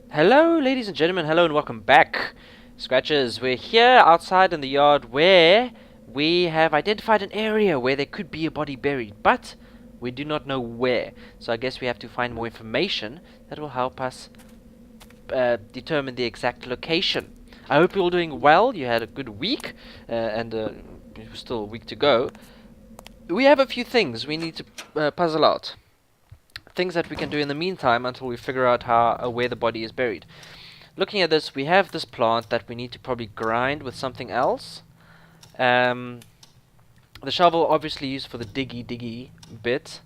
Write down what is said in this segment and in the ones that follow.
Hello, ladies and gentlemen. Hello, and welcome back, Scratchers. We're here outside in the yard where we have identified an area where there could be a body buried, but we do not know where. So I guess we have to find more information that will help us determine the exact location. I hope you're all doing well. You had a good week, and still a week to go. We have a few things we need to puzzle out. Things that we can do in the meantime until we figure out how where the body is buried. Looking at this, we have this plant that we need to probably grind with something else. Um, the shovel obviously used for the diggy bit.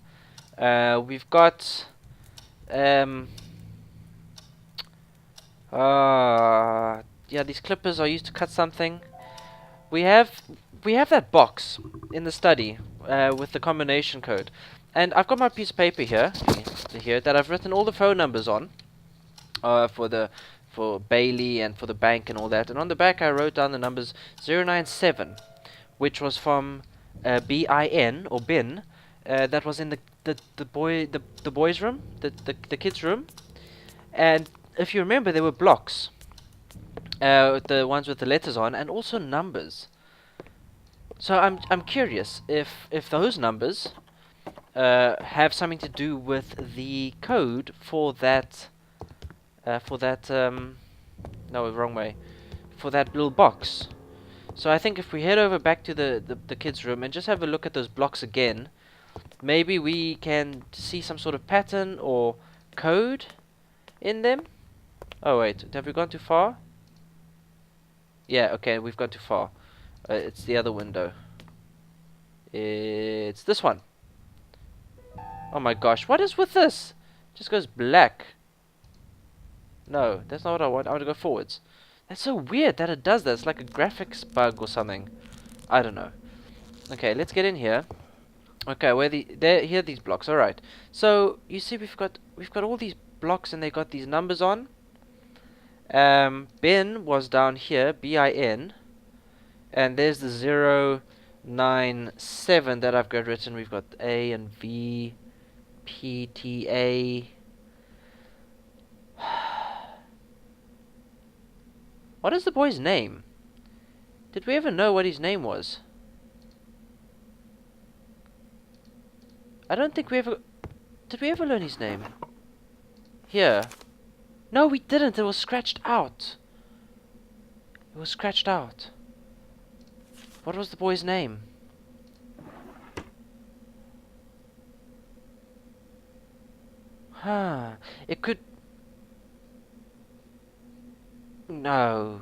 We've got um, yeah, these clippers are used to cut something. We have we have that box in the study with the combination code, and I've got my piece of paper here that I've written all the phone numbers on for Bailey and for the bank and all that. And on the back I wrote down the numbers 097, which was from BIN or bin. That was in the boys' room, the kids' room. And if you remember, there were blocks, the ones with the letters on, and also numbers. So I'm curious if those numbers have something to do with the code for that no, wrong way, for that little box. So I think if we head over back to the kids' room and just have a look at those blocks again, maybe we can see some sort of pattern or code in them. Oh wait, have we gone too far? Yeah, okay, we've gone too far. It's the other window. It's this one. Oh my gosh, what is with this? It just goes black. No, that's not what I want. I want to go forwards. That's so weird that it does that. It's like a graphics bug or something. I don't know. Okay, let's get in here. Okay, here are these blocks. All right. So you see, we've got all these blocks, and they got these numbers on. Bin was down here, BIN, and there's the 097 that I've got written. We've got A and V, P, T, A. What is the boy's name? Did we ever know what his name was? I don't think we ever... Did we ever learn his name? Here. No, we didn't. It was scratched out. It was scratched out. What was the boy's name? Huh. It could... No.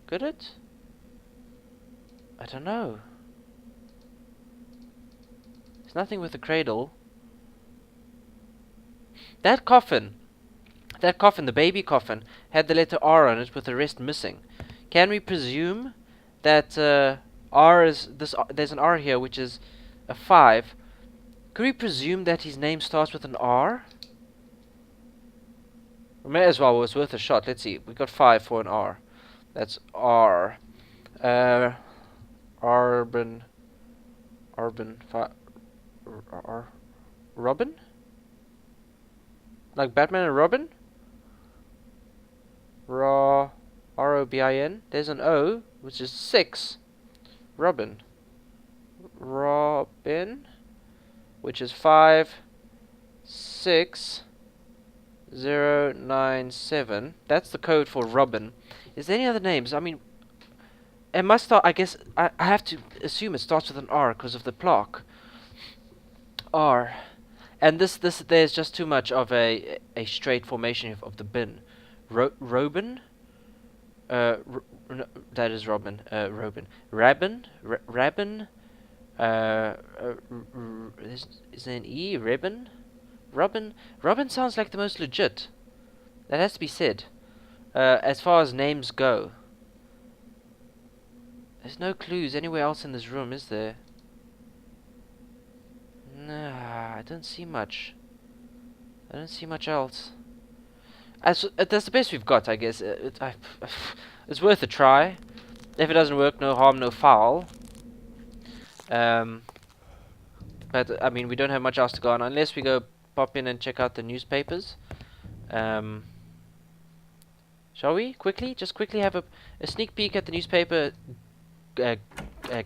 Could it? I don't know. There's nothing with the cradle. That coffin, the baby coffin, had the letter R on it with the rest missing. Can we presume that R is this? There's an R here, which is a 5. Could we presume that his name starts with an R? We may as well. It was worth a shot. Let's see. We got 5 for an R. That's R. Arbin. Robin? Like Batman and Robin? R-O-B-I-N. There's an O, which is 6. Robin. Robin, which is 5, 6, 0, 9, 7. That's the code for Robin. Is there any other names? I mean, it must start, I guess, I have to assume it starts with an R because of the plaque. R. And there's just too much of a straight formation of the bin. Robin? No, that is Robin. Robin. Rabin? Is there an E? Ribbon? Robin? Robin sounds like the most legit. That has to be said. As far as names go. There's no clues anywhere else in this room, is there? Nah, I don't see much. I don't see much else. That's the best we've got, I guess. It's worth a try. If it doesn't work, no harm, no foul. But I mean, we don't have much else to go on unless we go pop in and check out the newspapers. Shall we? Quickly? Just quickly have a sneak peek at the newspaper. Uh,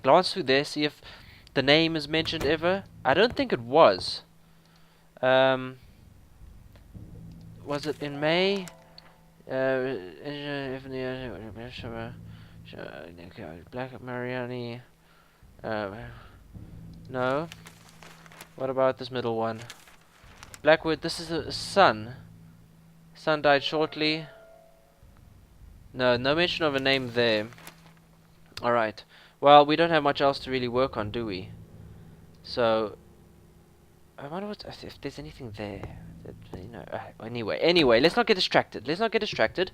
glance through there, see if the name is mentioned ever. I don't think it was. Was it in May? Black Mariani. No. What about this middle one? Blackwood. This is a son. Son died shortly. No, no mention of a name there. Alright. Well, we don't have much else to really work on, do we? So, I wonder if there's anything there. That, you know, anyway, let's not get distracted. Let's not get distracted.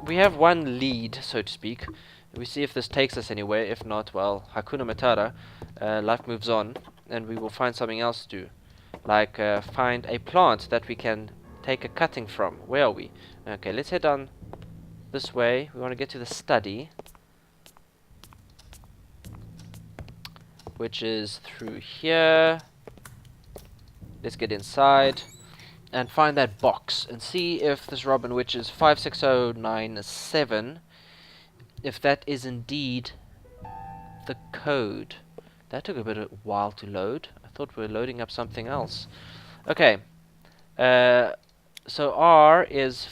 We have one lead, so to speak. We see if this takes us anywhere. If not, well, Hakuna Matata. Life moves on, and we will find something else to do. Like, find a plant that we can take a cutting from. Where are we? Okay, let's head on this way. We want to get to the study, which is through here. Let's get inside and find that box and see if this Robin, which is 56097, if that is indeed the code. That took a bit of a while to load. I thought we were loading up something else. Okay. So R is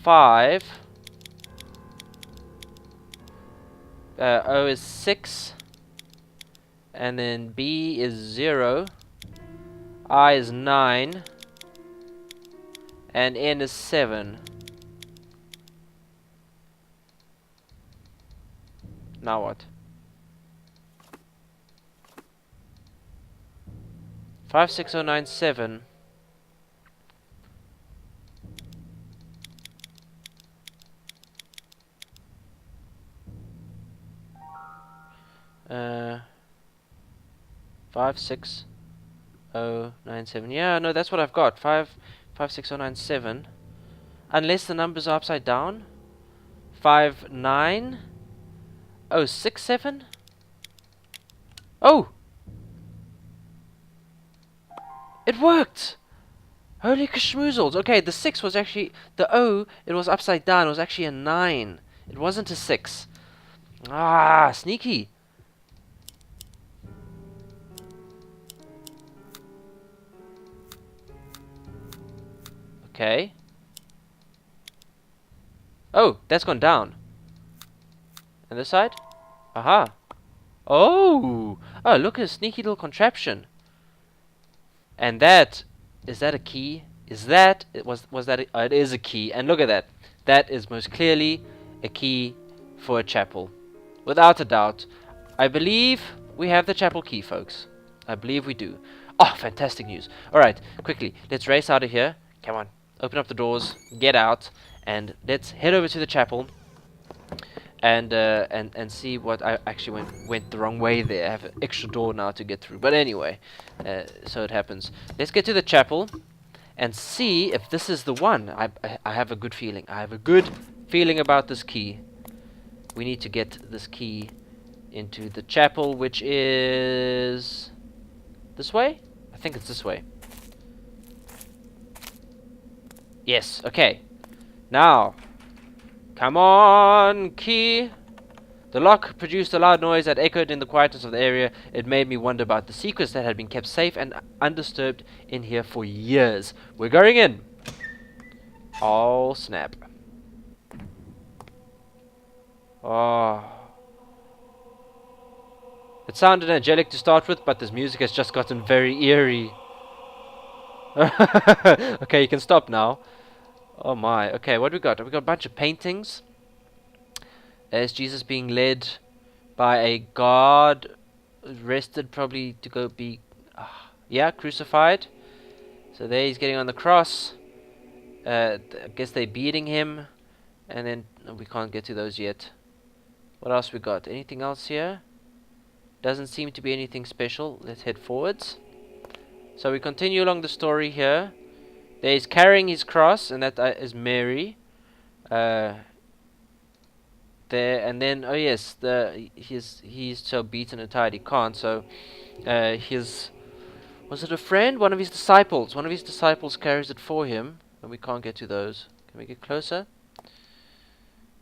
5. O is 6. And then B is 0. I is 9. And N is 7. Now what? 56097. Uh, 56097. Yeah, no, that's what I've got. 56097. Unless the numbers are upside down. 59067. Oh! It worked! Holy kashmoozles. Okay, the 6 was actually... The O, it was upside down. It was actually a 9. It wasn't a 6. Ah, sneaky. Okay. Oh, that's gone down. And this side? Aha. Oh! Oh, look at a sneaky little contraption. And that... Is that a key? Is that... Was that... it is a key. And look at that. That is most clearly a key for a chapel. Without a doubt. I believe we have the chapel key, folks. I believe we do. Oh, fantastic news. Alright, quickly. Let's race out of here. Come on. Open up the doors. Get out. And let's head over to the chapel. And see what I actually went the wrong way there. I have an extra door now to get through. But anyway, so it happens. Let's get to the chapel and see if this is the one. I have a good feeling. I have a good feeling about this key. We need to get this key into the chapel, which is this way? I think it's this way. Yes, okay. Now, come on, key. The lock produced a loud noise that echoed in the quietness of the area. It made me wonder about the secrets that had been kept safe and undisturbed in here for years. We're going in. Oh, snap. Oh. It sounded angelic to start with, but this music has just gotten very eerie. Okay, you can stop now. Oh my. Okay, what do we got? We got a bunch of paintings. There's Jesus being led by a guard, arrested probably to go be, yeah, crucified. So there he's getting on the cross. I guess they're beating him. And then, no, we can't get to those yet. What else we got? Anything else here? Doesn't seem to be anything special. Let's head forwards. So we continue along the story here. There he's carrying his cross, and that is Mary. There, and then, oh yes, he's so beaten and tired he can't. So was it a friend? One of his disciples. One of his disciples carries it for him, and we can't get to those. Can we get closer?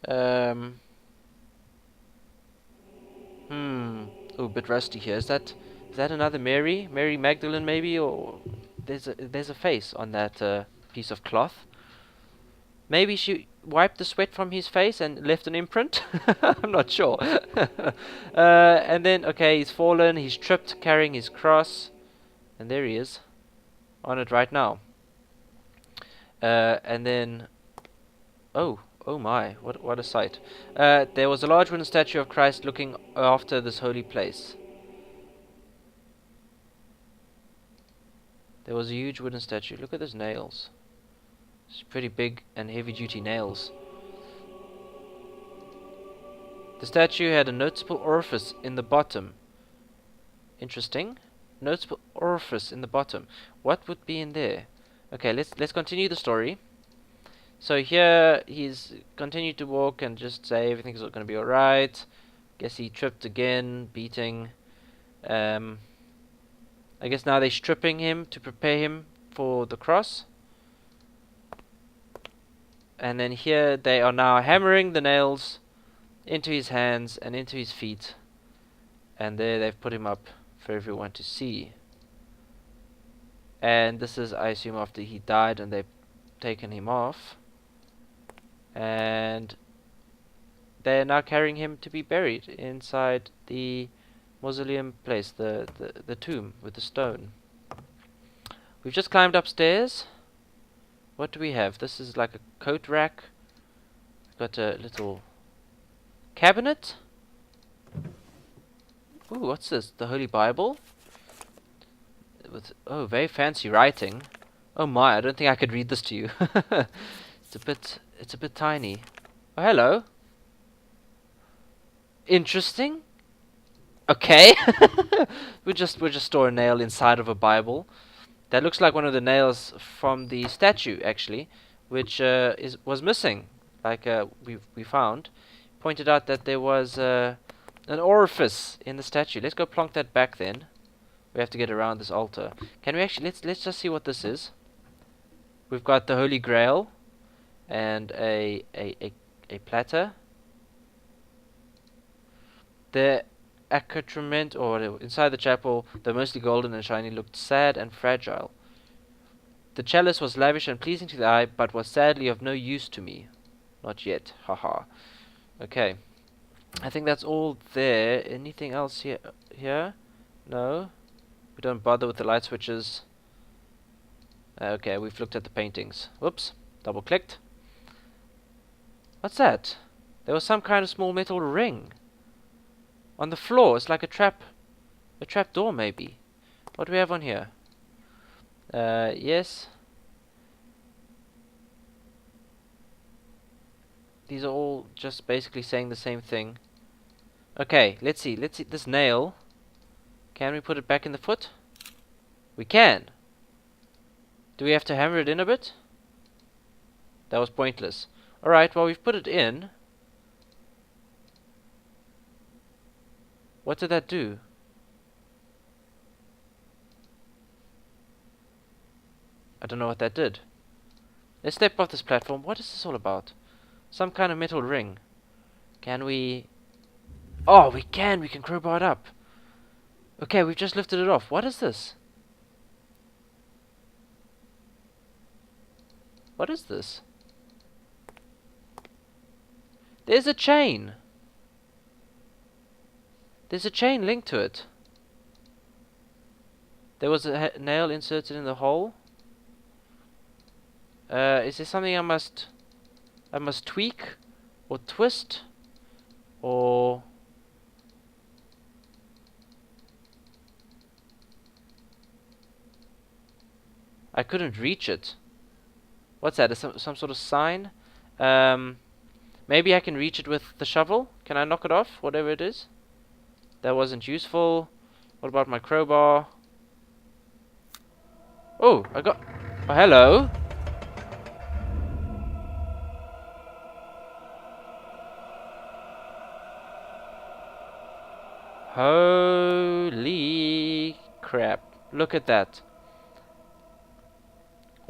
Um. Hmm. Oh, a bit rusty here. Is that another Mary? Mary Magdalene, maybe? Or there's a face on that piece of cloth. Maybe she wiped the sweat from his face and left an imprint. I'm not sure. And then, okay, he's fallen. He's tripped, carrying his cross, and there he is, on it right now. And then, oh my, what a sight! There was a large wooden statue of Christ looking after this holy place. There was a huge wooden statue. Look at those nails. It's pretty big and heavy-duty nails. The statue had a noticeable orifice in the bottom. Interesting. Noticeable orifice in the bottom. What would be in there? Okay, let's continue the story. So here he's continued to walk and just say everything's going to be alright. Guess he tripped again, beating. I guess now they're stripping him to prepare him for the cross. And then here they are now hammering the nails into his hands and into his feet. And there they've put him up for everyone to see. And this is, I assume, after he died and they've taken him off. And they're now carrying him to be buried inside the mausoleum place, the tomb with the stone. We've just climbed upstairs. What do we have? This is like a coat rack. Got a little cabinet. Ooh, what's this? The Holy Bible? With, oh, very fancy writing. Oh my, I don't think I could read this to you. It's a bit tiny. Oh, hello. Interesting. Okay. we just store a nail inside of a Bible. That looks like one of the nails from the statue, actually, which was missing. Like we found. Pointed out that there was an orifice in the statue. Let's go plonk that back then. We have to get around this altar. Can we actually let's just see what this is. We've got the Holy Grail and a platter. The accoutrement, or inside the chapel, though mostly golden and shiny, looked sad and fragile. The chalice was lavish and pleasing to the eye, but was sadly of no use to me. Not yet. Haha. Okay. I think that's all there. Anything else here? Here? No. We don't bother with the light switches. Okay, we've looked at the paintings. Whoops. Double clicked. What's that? There was some kind of small metal ring on the floor. It's like a trap door, maybe. What do we have on here? Yes. These are all just basically saying the same thing. Okay, let's see this nail. Can we put it back in the foot? We can. Do we have to hammer it in a bit? That was pointless. Alright, well, we've put it in. What did that do? I don't know what that did. Let's step off this platform. What is this all about? Some kind of metal ring. Can we... Oh, we can crowbar it up. Okay, we've just lifted it off. What is this? What is this? There's a chain. There's a chain linked to it. There was a nail inserted in the hole. Is there something I must tweak or twist or... I couldn't reach it. What's that? Is some sort of sign? Maybe I can reach it with the shovel. Can I knock it off? Whatever it is. That wasn't useful. What about my crowbar? Oh, I got... Oh, hello. Holy crap. Look at that.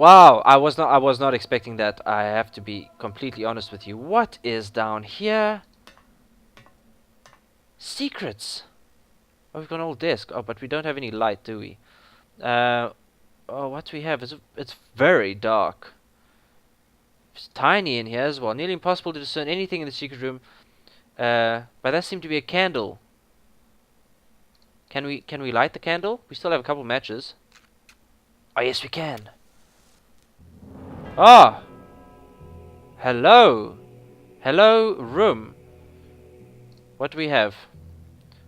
Wow, I was not expecting that. I have to be completely honest with you. What is down here? Secrets. Oh, we've got an old desk. Oh, but we don't have any light, do we? Uh, oh, what do we have? It's very dark. It's tiny in here as well. Nearly impossible to discern anything in the secret room. But that seemed to be a candle. Can we light the candle? We still have a couple matches. Oh yes, we can. Ah, hello, hello room. What do we have?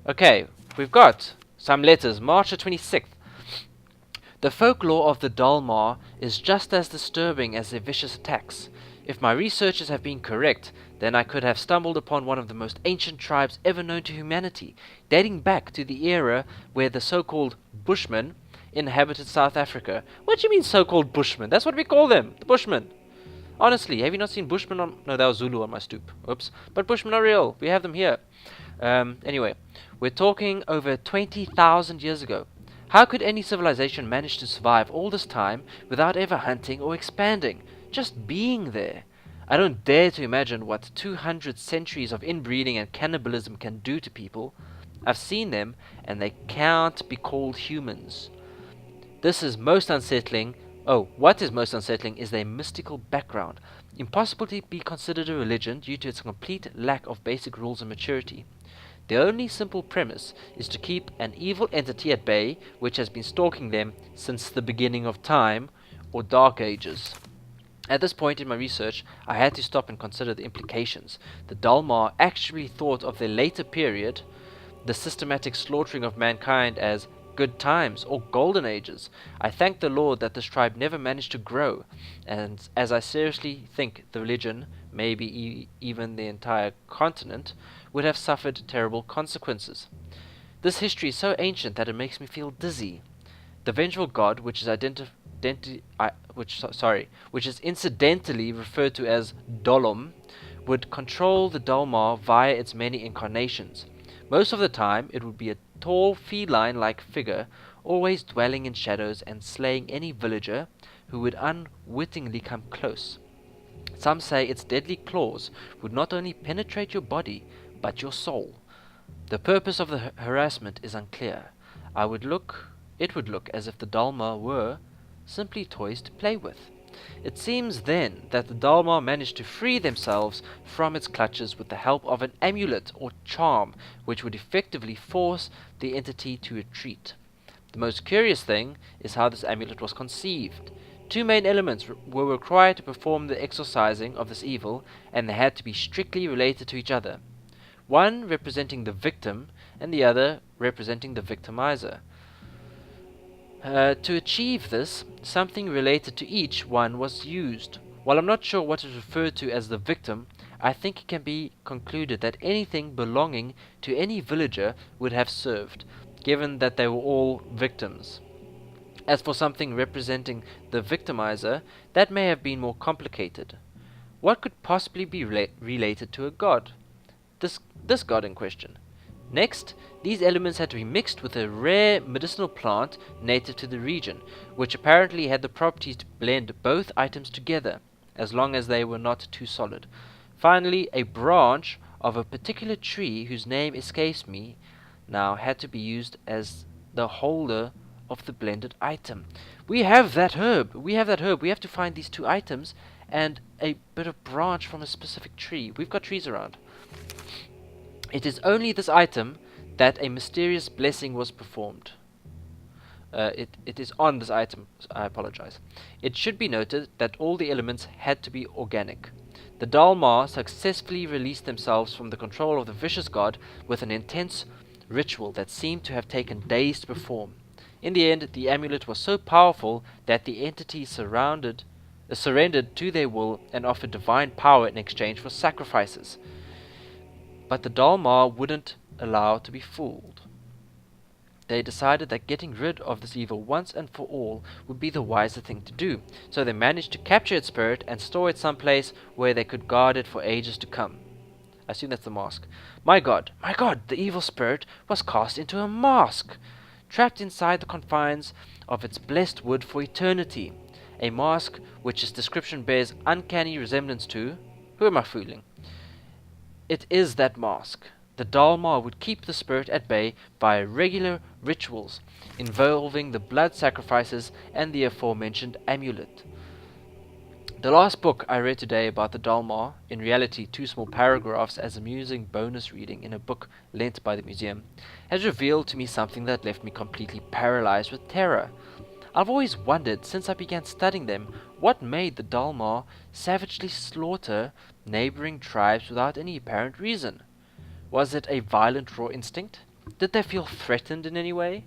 Okay, we've got some letters. March the 26th. The folklore of the Dalmar is just as disturbing as their vicious attacks. If my researches have been correct, then I could have stumbled upon one of the most ancient tribes ever known to humanity, dating back to the era where the so-called Bushmen inhabited South Africa. What do you mean so-called Bushmen? That's what we call them, the Bushmen. Honestly, have you not seen Bushmen on... No, that was Zulu on my stoop. Oops. But Bushmen are real. We have them here. Anyway, we're talking over 20,000 years ago. How could any civilization manage to survive all this time without ever hunting or expanding? Just being there. I don't dare to imagine what 200 centuries of inbreeding and cannibalism can do to people. I've seen them, and they can't be called humans. This is most unsettling. Oh, what is most unsettling is their mystical background. Impossible to be considered a religion due to its complete lack of basic rules and maturity. The only simple premise is to keep an evil entity at bay which has been stalking them since the beginning of time, or Dark Ages. At this point in my research, I had to stop and consider the implications. The Dalmar actually thought of their later period, the systematic slaughtering of mankind, as good times or golden ages. I thank the Lord that this tribe never managed to grow, and as I seriously think the religion, maybe even the entire continent, would have suffered terrible consequences. This history is so ancient that it makes me feel dizzy. The vengeful god, which is incidentally referred to as Dolom, would control the Dalmar via its many incarnations. Most of the time, it would be a tall, feline-like figure, always dwelling in shadows and slaying any villager who would unwittingly come close. Some say its deadly claws would not only penetrate your body, but your soul. The purpose of the harassment is unclear. It would look as if the Dalmar were simply toys to play with. It seems then that the Dalmar managed to free themselves from its clutches with the help of an amulet or charm which would effectively force the entity to retreat. The most curious thing is how this amulet was conceived. Two main elements were required to perform the exorcising of this evil, and they had to be strictly related to each other. One representing the victim, and the other representing the victimizer. To achieve this, something related to each one was used. While I'm not sure what is referred to as the victim, I think it can be concluded that anything belonging to any villager would have served, given that they were all victims. As for something representing the victimizer, that may have been more complicated. What could possibly be related to a god? This god in question. Next, these elements had to be mixed with a rare medicinal plant native to the region, which apparently had the properties to blend both items together, as long as they were not too solid. Finally, a branch of a particular tree whose name escapes me now had to be used as the holder of the blended item. We have that herb. We have to find these two items and a bit of branch from a specific tree. We've got trees around. It is only this item that a mysterious blessing was performed. It is on this item, I apologize. It should be noted that all the elements had to be organic. The Dalmar successfully released themselves from the control of the vicious god with an intense ritual that seemed to have taken days to perform. In the end, the amulet was so powerful that the entity surrendered to their will and offered divine power in exchange for sacrifices. But the Dalmar wouldn't allow to be fooled. They decided that getting rid of this evil once and for all would be the wiser thing to do, so they managed to capture its spirit and store it someplace where they could guard it for ages to come. I assume that's the mask. My god, the evil spirit was cast into a mask, trapped inside the confines of its blessed wood for eternity. A mask which its description bears uncanny resemblance to. Who am I fooling? It is that mask. The Dalmar would keep the spirit at bay by regular rituals involving the blood sacrifices and the aforementioned amulet. The last book I read today about the Dalmar, in reality two small paragraphs as amusing bonus reading in a book lent by the museum, has revealed to me something that left me completely paralyzed with terror. I've always wondered, since I began studying them, what made the Dalmar savagely slaughter neighboring tribes without any apparent reason. Was it a violent raw instinct? Did they feel threatened in any way?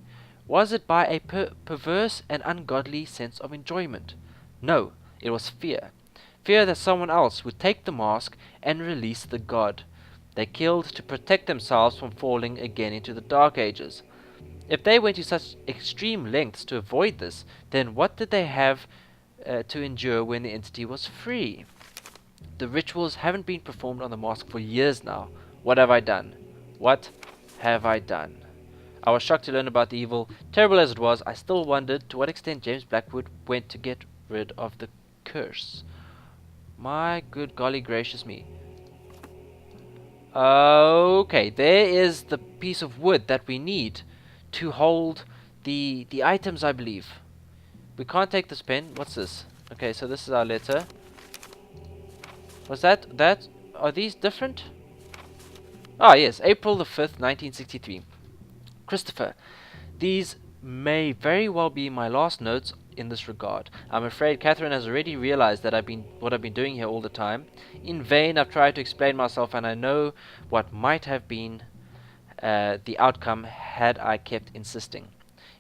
Was it by a perverse and ungodly sense of enjoyment? No, it was fear. Fear that someone else would take the mask and release the god. They killed to protect themselves from falling again into the Dark Ages. If they went to such extreme lengths to avoid this, then what did they have to endure when the entity was free? The rituals haven't been performed on the mask for years now. What have I done? What have I done? I was shocked to learn about the evil. Terrible as it was, I still wondered to what extent James Blackwood went to get rid of the curse. My good golly gracious me. Okay, there is the piece of wood that we need to hold the items, I believe. We can't take this pen. What's this? Okay, so this is our letter. Was that? Are these different? Ah, yes, April the 5th, 1963. Christopher, these may very well be my last notes in this regard. I'm afraid Catherine has already realized that what I've been doing here all the time. In vain I've tried to explain myself, and I know what might have been the outcome had I kept insisting.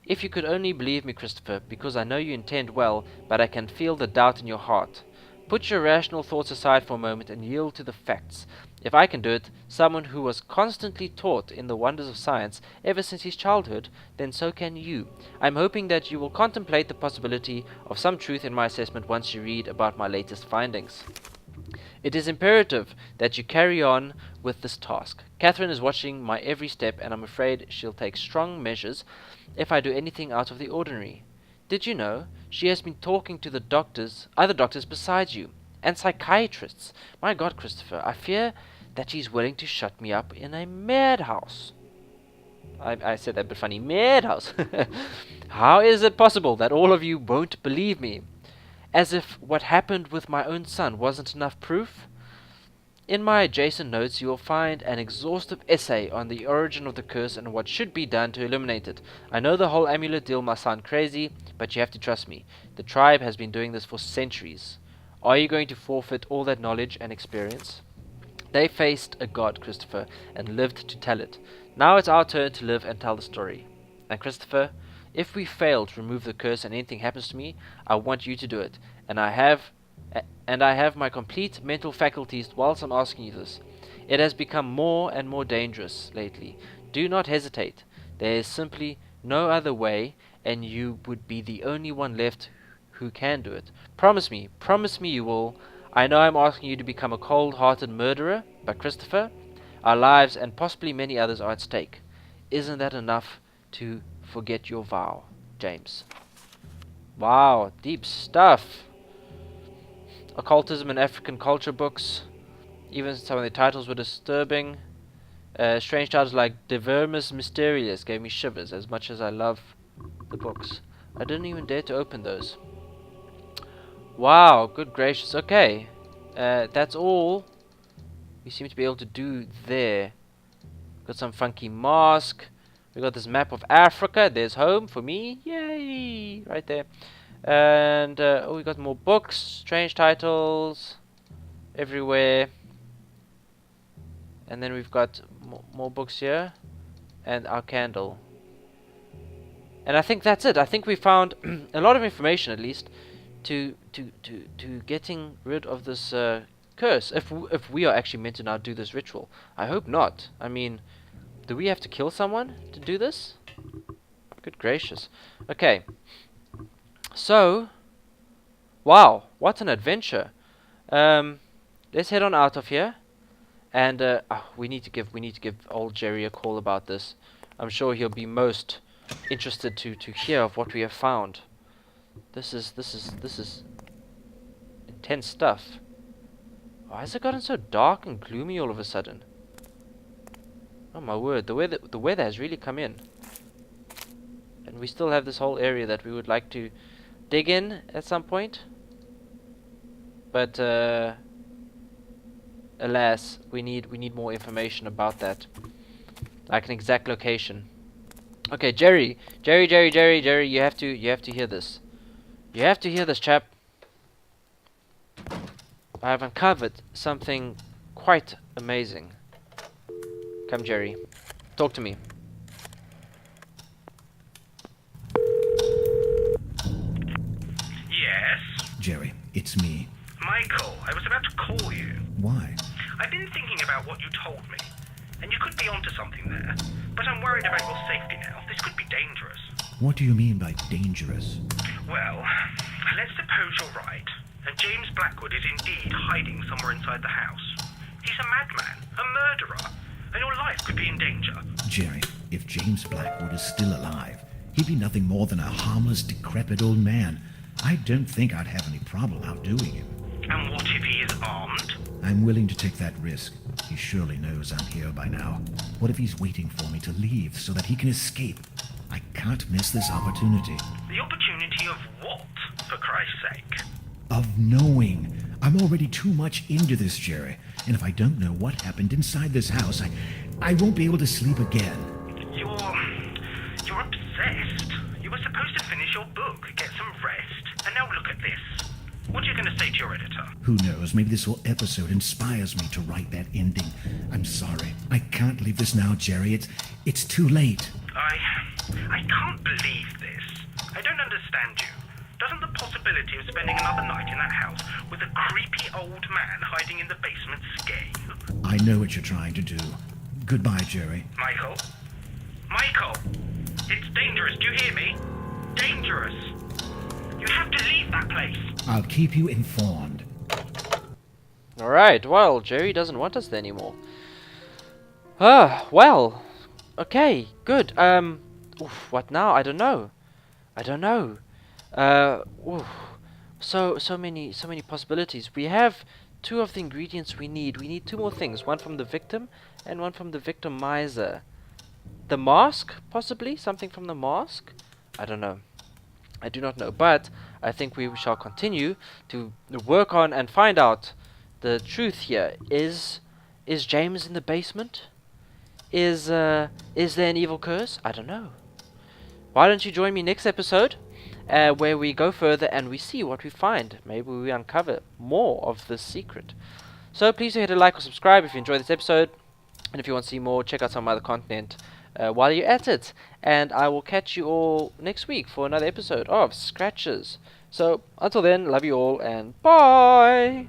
If you could only believe me, Christopher, because I know you intend well, but I can feel the doubt in your heart. Put your rational thoughts aside for a moment and yield to the facts. If I can do it, someone who was constantly taught in the wonders of science ever since his childhood, then so can you. I'm hoping that you will contemplate the possibility of some truth in my assessment once you read about my latest findings. It is imperative that you carry on with this task. Catherine is watching my every step, and I'm afraid she'll take strong measures if I do anything out of the ordinary. Did you know she has been talking to other doctors besides you, and psychiatrists? My God, Christopher, I fear that she's willing to shut me up in a madhouse. I said that, but funny, madhouse. How is it possible that all of you won't believe me? As if what happened with my own son wasn't enough proof? In my adjacent notes you will find an exhaustive essay on the origin of the curse and what should be done to eliminate it. I know the whole amulet deal must sound crazy, but you have to trust me. The tribe has been doing this for centuries. Are you going to forfeit all that knowledge and experience? They faced a god, Christopher, and lived to tell it. Now it's our turn to live and tell the story. And Christopher, if we fail to remove the curse and anything happens to me, I want you to do it. And I have my complete mental faculties whilst I'm asking you this. It has become more and more dangerous lately. Do not hesitate. There is simply no other way, and you would be the only one left who can do it. Promise me you will. I know I'm asking you to become a cold-hearted murderer, but Christopher, our lives and possibly many others are at stake. Isn't that enough to forget your vow, James? Wow, deep stuff. Occultism and African culture books. Even some of the titles were disturbing. Strange titles like De Vermis Mysterious gave me shivers, as much as I love the books. I didn't even dare to open those. Wow, good gracious. Okay, that's all we seem to be able to do there. Got some funky mask. We got this map of Africa. There's home for me. Yay! Right there. And we got more books, strange titles everywhere. And then we've got more books here, and our candle. And I think that's it. I think we found a lot of information, at least, to getting rid of this curse. If we are actually meant to now do this ritual, I hope not. I mean, do we have to kill someone to do this? Good gracious. Okay. So, wow, what an adventure. Let's head on out of here, and we need to give old Jerry a call about this. I'm sure he'll be most interested to hear of what we have found. This is intense stuff. Why has it gotten so dark and gloomy all of a sudden? Oh my word, the weather has really come in. And we still have this whole area that we would like to dig in at some point. But alas, we need more information about that. Like an exact location. Okay, Jerry, you have to hear this. You have to hear this, chap. I have uncovered something quite amazing. Come, Jerry. Talk to me. Yes? Jerry, it's me. Michael, I was about to call you. Why? I've been thinking about what you told me, and you could be onto something there. But I'm worried about your safety now. This could be dangerous. What do you mean by dangerous? Well, let's suppose you're right, and James Blackwood is indeed hiding somewhere inside the house. He's a madman, a murderer, and your life could be in danger. Jerry, if James Blackwood is still alive, he'd be nothing more than a harmless, decrepit old man. I don't think I'd have any problem outdoing him. And what if he is armed? I'm willing to take that risk. He surely knows I'm here by now. What if he's waiting for me to leave so that he can escape? I can't miss this opportunity. The opportunity of what, for Christ's sake? Of knowing. I'm already too much into this, Jerry. And if I don't know what happened inside this house, I won't be able to sleep again. You're obsessed. You were supposed to finish your book, get some rest, and now look at this. What are you going to say to your editor? Who knows, maybe this whole episode inspires me to write that ending. I'm sorry. I can't leave this now, Jerry. It's too late. I can't believe this. I don't understand you. Doesn't the possibility of spending another night in that house with a creepy old man hiding in the basement scare you? I know what you're trying to do. Goodbye, Jerry. Michael? Michael! It's dangerous, do you hear me? Dangerous! You have to leave that place! I'll keep you informed. Alright, well, Jerry doesn't want us there anymore. Well. Okay, good. What now? I don't know. So many possibilities. We have 2 of the ingredients we need. We need 2 more things. One from the victim and one from the victimizer. The mask, possibly? Something from the mask? I don't know. I do not know. But I think we shall continue to work on and find out the truth here. Is James in the basement? Is there an evil curse? I don't know. Why don't you join me next episode, where we go further and we see what we find. Maybe we uncover more of this secret. So please do hit a like or subscribe if you enjoyed this episode. And if you want to see more, check out some other content while you're at it. And I will catch you all next week for another episode of Scratches. So until then, love you all and bye!